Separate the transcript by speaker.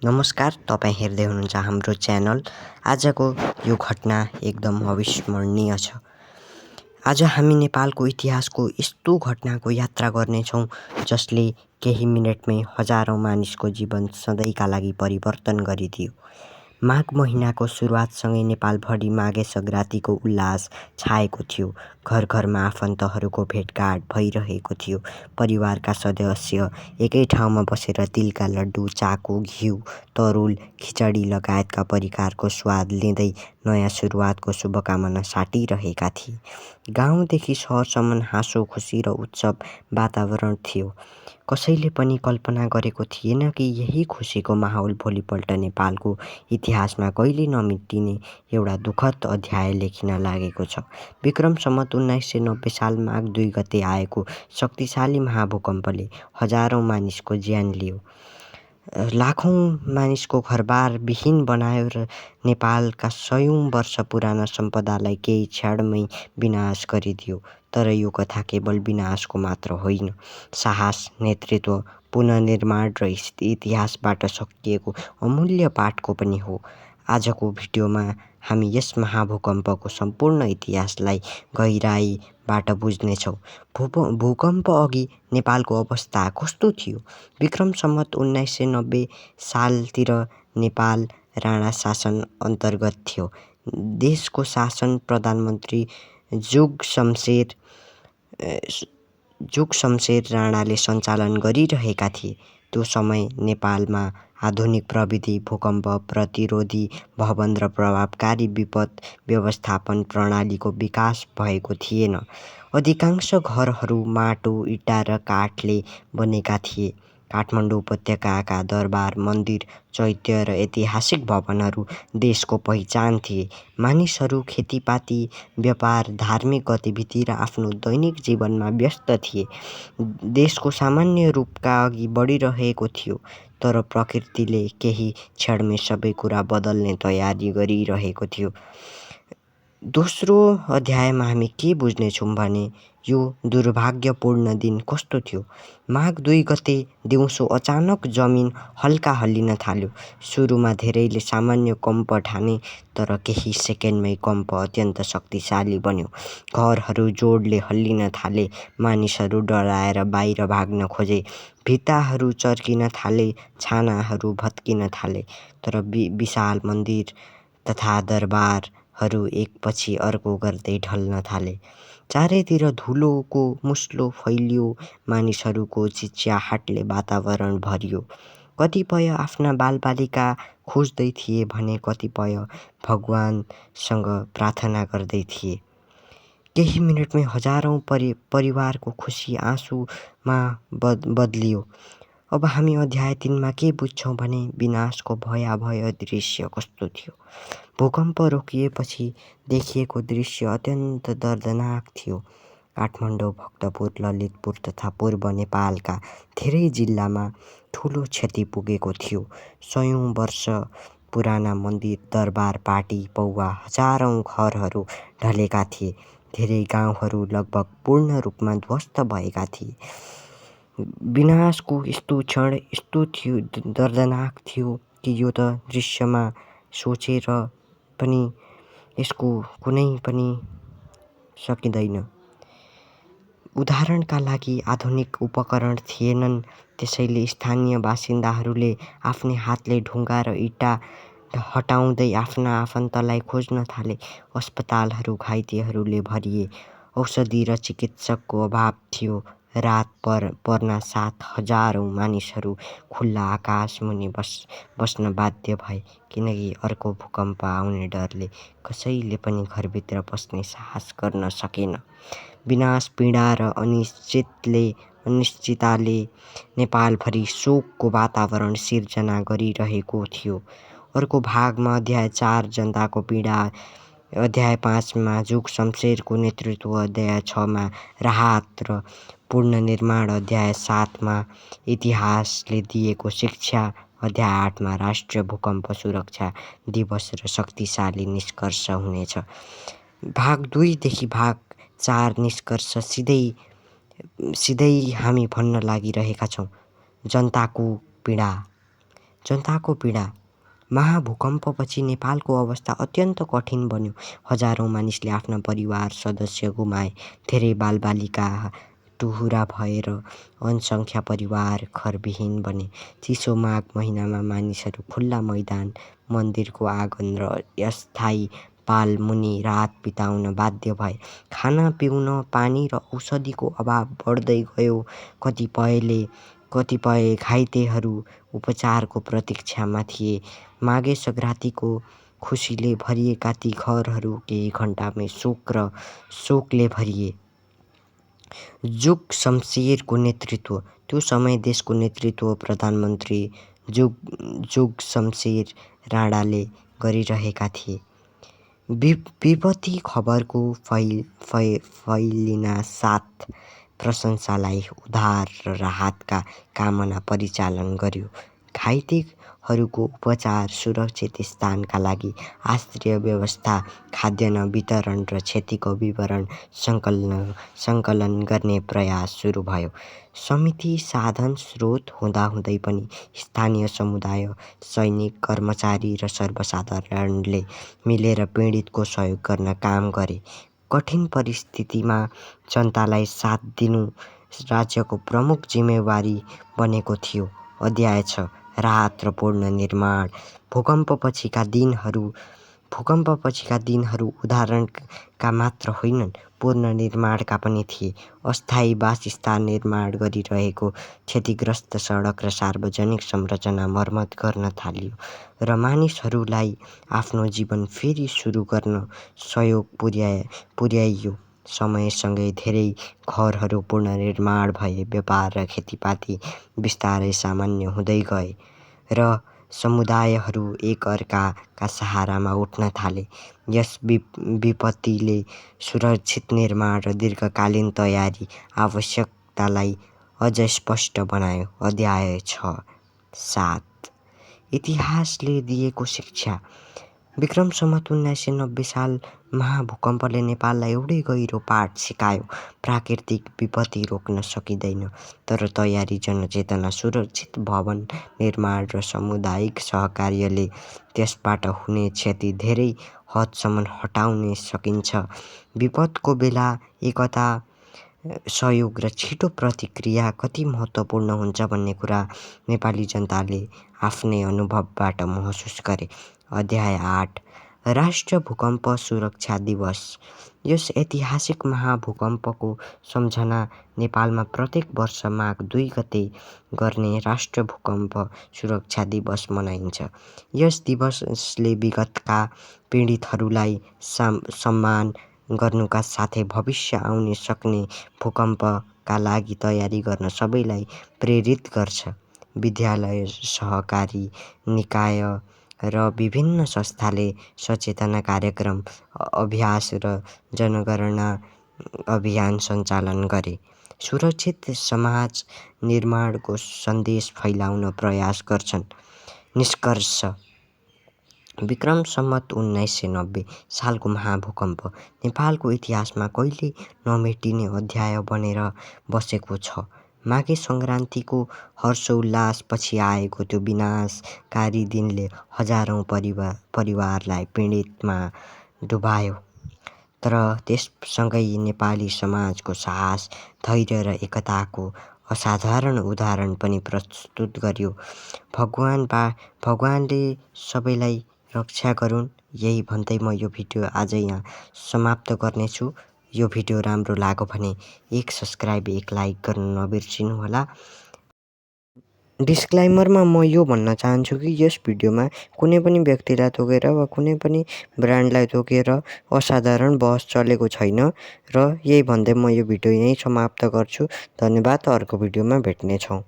Speaker 1: नमस्कार, तपाईँ हेर्दै हुनुहुन्छ हाम्रो च्यानल। आजको यो घटना एकदम अविस्मरणीय छ। आज हामी नेपालको इतिहासको यस्तो घटनाको यात्रा गर्नेछौँ जसले केही मिनेटमै हजारौँ मानिसको जीवन सधैँका लागि परिवर्तन गरिदियो। माघ महिनाको सुरुवातसँगै नेपालभरि माघे सङ्क्रान्तिको उल्लास छाएको थियो। घर घरमा आफन्तहरूको भेटघाट भइरहेको थियो। परिवारका सदस्य एकै ठाउँमा बसेर तिलका लड्डु, चाको, घिउ, तरुल, खिचडी लगायतका परिकारको स्वाद लिँदै नयाँ सुरुवातको शुभकामना साटिरहेका थिए। गाउँदेखि सहरसम्म हाँसो खुसी र उत्सव वातावरण थियो। कसैले पनि कल्पना गरेको थिएन कि यही खुसीको माहौल भोलिपल्ट नेपालको इतिहासमा कहिले नमेटिने एउटा दुःखद अध्याय लेखिन लागेको छ। विक्रम सम्वत 1990 साल माघ 2 गते आएको शक्तिशाली महाभूकम्पले हजारौँ मानिसको ज्यान लियो। लाखौँ मानिसको घरबार विहीन बनायो र नेपालका सयौँ वर्ष पुराना सम्पदालाई केही क्षणमै विनाश गरिदियो। तर यो कथा केवल विनाशको मात्र होइन, साहस, नेतृत्व, पुनर्निर्माण र इतिहासबाट सकिएको अमूल्य पाठको पनि हो। आजको भिडियोमा हामी यस महाभूकम्पको सम्पूर्ण इतिहासलाई गहिराईबाट बुझ्नेछौँ। भूकम्प अघि नेपालको अवस्था कस्तो थियो? विक्रम सम्वत 1990 सालतिर नेपाल राणा शासन अन्तर्गत थियो। देशको शासन प्रधानमन्त्री जुगशमशेर राणाले सञ्चालन गरिरहेका थिए। त्यो समय नेपालमा आधुनिक प्रविधि, भूकम्प प्रतिरोधी भवन र प्रभावकारी विपद व्यवस्थापन प्रणालीको विकास भएको थिएन। अधिकांश घरहरू माटो, इँटा र काठले बनेका थिए। काठमाडौँ उपत्यकाका दरबार, मन्दिर, चैत्य र ऐतिहासिक भवनहरू देशको पहिचान थिए। मानिसहरू खेतीपाती, व्यापार, धार्मिक गतिविधि र आफ्नो दैनिक जीवनमा व्यस्त थिए। देशको सामान्य रूपका अघि बढिरहेको थियो, तर प्रकृतिले केही क्षणमै सबै कुरा बदल्ने तयारी गरिरहेको थियो। दोस्रो अध्यायमा हामी के बुझ्नेछौँ भने यो दुर्भाग्यपूर्ण दिन कस्तो थियो। माघ 2 गते दिउँसो अचानक जमिन हल्का हल्लिन थाल्यो। सुरुमा धेरैले सामान्य कम्प ठाने, तर केही सेकेन्डमै कम्प अत्यन्त शक्तिशाली बन्यो। घरहरू जोडले हल्लिन थाले, मानिसहरू डराएर बाहिर भाग्न खोजे। भित्ताहरू चर्किन थाले, छानाहरू भत्किन थाले। तर विशाल मन्दिर तथा दरबारहरू एकपछि अर्को गर्दै ढल्न थाले। चारैतिर धुलोको मुस्लो फैलियो, मानिसहरूको चिच्याहाटले वातावरण भरियो। कतिपय आफ्ना बालबालिका खोज्दै थिए भने कतिपय भगवानसँग प्रार्थना गर्दै थिए। केही मिनेटमै हजारौँ परिवारको खुसी आँसुमा बदलियो। अब हामी अध्याय 3मा के बुझ्छौँ भने विनाशको भयावह दृश्य कस्तो थियो। भूकम्प रोकिएपछि देखिएको दृश्य अत्यन्त दर्दनाक थियो। काठमाडौँ, भक्तपुर, ललितपुर तथा पूर्व नेपालका धेरै जिल्लामा ठुलो क्षति पुगेको थियो। सयौँ वर्ष पुराना मन्दिर, दरबार, पाटी, पौवा, हजारौँ घरहरू ढलेका थिए। धेरै गाउँहरू लगभग पूर्ण रूपमा ध्वस्त भएका थिए। विनाशको यस्तो क्षण यस्तो थियो, दर्दनाक थियो कि यो त दृश्यमा सोचेर पनि यसको कुनै पनि सकिँदैन। उदाहरणका लागि आधुनिक उपकरण थिएनन्, त्यसैले स्थानीय बासिन्दाहरूले आफ्नै हातले ढुङ्गा र इँटा हटाउँदै आफ्ना आफन्तलाई खोज्न थाले। अस्पतालहरू घाइतेहरूले भरिए। औषधि र चिकित्सकको अभाव थियो। रात पर्नासाथ हजारौँ मानिसहरू खुल्ला आकाशमुनि बस्न बाध्य भए, किनकि अर्को भूकम्प आउने डरले कसैले पनि घरभित्र बस्ने साहस गर्न सकेन। विनाश, पीडा र अनिश्चितताले नेपालभरि शोकको वातावरण सिर्जना गरिरहेको थियो। अर्को भागमा अध्याय 4 जनताको पीडा, अध्याय 5मा जुगशमशेरको नेतृत्व, अध्याय 6मा राहत र पुनर्निर्माण, अध्याय 7मा इतिहासले दिएको शिक्षा, अध्याय 8मा राष्ट्रिय भूकम्प सुरक्षा दिवस र शक्तिशाली निष्कर्ष हुनेछ। भाग 2 देखि भाग 4 निष्कर्ष सिधै हामी भन्न लागिरहेका छौँ। जनताको पीडा। जनताको पीडा। महाभूकम्पपछि नेपालको अवस्था अत्यन्त कठिन बन्यो। हजारौँ मानिसले आफ्ना परिवार सदस्य गुमाए। धेरै बालबालिका टुहुरा भएर असङ्ख्य परिवार घरविहीन बने। चिसो माघ महिनामा मानिसहरू खुल्ला मैदान, मन्दिरको आँगन र अस्थायी पाल मुनि रात बिताउन बाध्य भए। खाना पिउन पानी र औषधिको अभाव बढ्दै गयो। कतिपय घाइतेहरू उपचारको प्रतीक्षामा थिए। माघे सङ्क्रान्तिको खुसीले भरिएका ती घरहरू केही घण्टामै शोकले भरिए। जुग शमशेरको नेतृत्व। त्यो समय देशको नेतृत्व प्रधानमन्त्री जुग शमशेर राणाले गरिरहेका थिए। विपत्ति खबरको फैलिनासाथ प्रशासनलाई उद्धार र राहतका काममा परिचालन गर्यो। घाइतेहरूको उपचार, सुरक्षित स्थानका लागि आश्रय व्यवस्था, खाद्यान्न वितरण र क्षतिको विवरण सङ्कलन गर्ने प्रयास सुरु भयो। समिति साधन स्रोत हुँदाहुँदै पनि स्थानीय समुदाय, सैनिक, कर्मचारी र सर्वसाधारणले मिलेर पीडितको सहयोग गर्न काम गरे। कठिन परिस्थितिमा जनतालाई साथ दिनु राज्यको प्रमुख जिम्मेवारी बनेको थियो। अध्याय 6: राहत र पुनर्निर्माण। भूकम्पपछिका दिनहरू उद्धारका मात्र होइनन्, पुनर्निर्माणका पनि थिए। अस्थायी वासस्थान निर्माण गरिरहेको, क्षतिग्रस्त सडक र सार्वजनिक संरचना मर्मत गर्न थालियो र मानिसहरूलाई आफ्नो जीवन फेरि सुरु गर्न सहयोग पुर्याइयो। समयसँगै धेरै घरहरू पुनर्निर्माण भए, व्यापार र खेतीपाती बिस्तारै सामान्य हुँदै गए र समुदायहरू एकअर्काका सहारामा उठ्न थाले। यस विपत्तिले सुरक्षित निर्माण र दीर्घकालीन तयारी आवश्यकतालाई अझ स्पष्ट बनायो। अध्याय 6-7: इतिहासले दिएको शिक्षा। विक्रम सम्वत 1990 साल महाभूकम्पले नेपाललाई एउटै गहिरो पाठ सिकायो। प्राकृतिक विपत्ति रोक्न सकिँदैन, तर तयारी, जनचेतना, सुरक्षित भवन निर्माण र सामुदायिक सहकार्यले त्यसबाट हुने क्षति धेरै हदसम्म हटाउन सकिन्छ। विपदको बेला एकता, सहयोग र छिटो प्रतिक्रिया कति महत्त्वपूर्ण हुन्छ भन्ने कुरा नेपाली जनताले आफ्नै अनुभवबाट महसुस गरे। अध्याय 8: राष्ट्रिय भूकम्प सुरक्षा दिवस। यस ऐतिहासिक महाभूकम्पको सम्झना नेपालमा प्रत्येक वर्ष माघ 2 गते गर्ने राष्ट्रिय भूकम्प सुरक्षा दिवस मनाइन्छ। यस दिवसले विगतका पीडितहरूलाई सम्मान गर्नुका साथै भविष्य आउन सक्ने भूकम्पका लागि तयारी गर्न सबैलाई प्रेरित गर्छ। विद्यालय, सहकारी निकाय र विभिन्न संस्थाले सचेतना कार्यक्रम, अभ्यास र जनगणना अभियान सञ्चालन गरे। सुरक्षित समाज निर्माणको सन्देश फैलाउन प्रयास गर्छन्। निष्कर्ष: विक्रम सम्वत 1990 सालको महाभूकम्प नेपालको इतिहासमा कहिल्यै नमेटिने अध्याय बनेर बसेको छ। माघे सङ्क्रान्तिको हर्षोल्लासपछि आएको त्यो विनाशकारी दिनले हजारौँ परिवारलाई पीडितमा डुबायो, तर त्यससँगै नेपाली समाजको साहस, धैर्य र एकताको असाधारण उदाहरण पनि प्रस्तुत गर्यो। भगवानले सबैलाई रक्षा गरून्, यही भन्दै म यो भिडियो आज यहाँ समाप्त गर्नेछु। यो भिडियो राम्रो लाग्यो भने एक सब्स्क्राइब, एक लाइक गर्न नबिर्सिनुहोला। डिस्क्लाइमरमा म यो भन्न चाहन्छु कि यस भिडियोमा कुनै पनि व्यक्तिलाई तोकेर वा कुनै पनि ब्रान्डलाई तोकेर असाधारण बहस चलेको छैन र यही भन्दै म यो भिडियो यहीँ समाप्त गर्छु। धन्यवाद। अर्को भिडियोमा भेट्नेछौँ।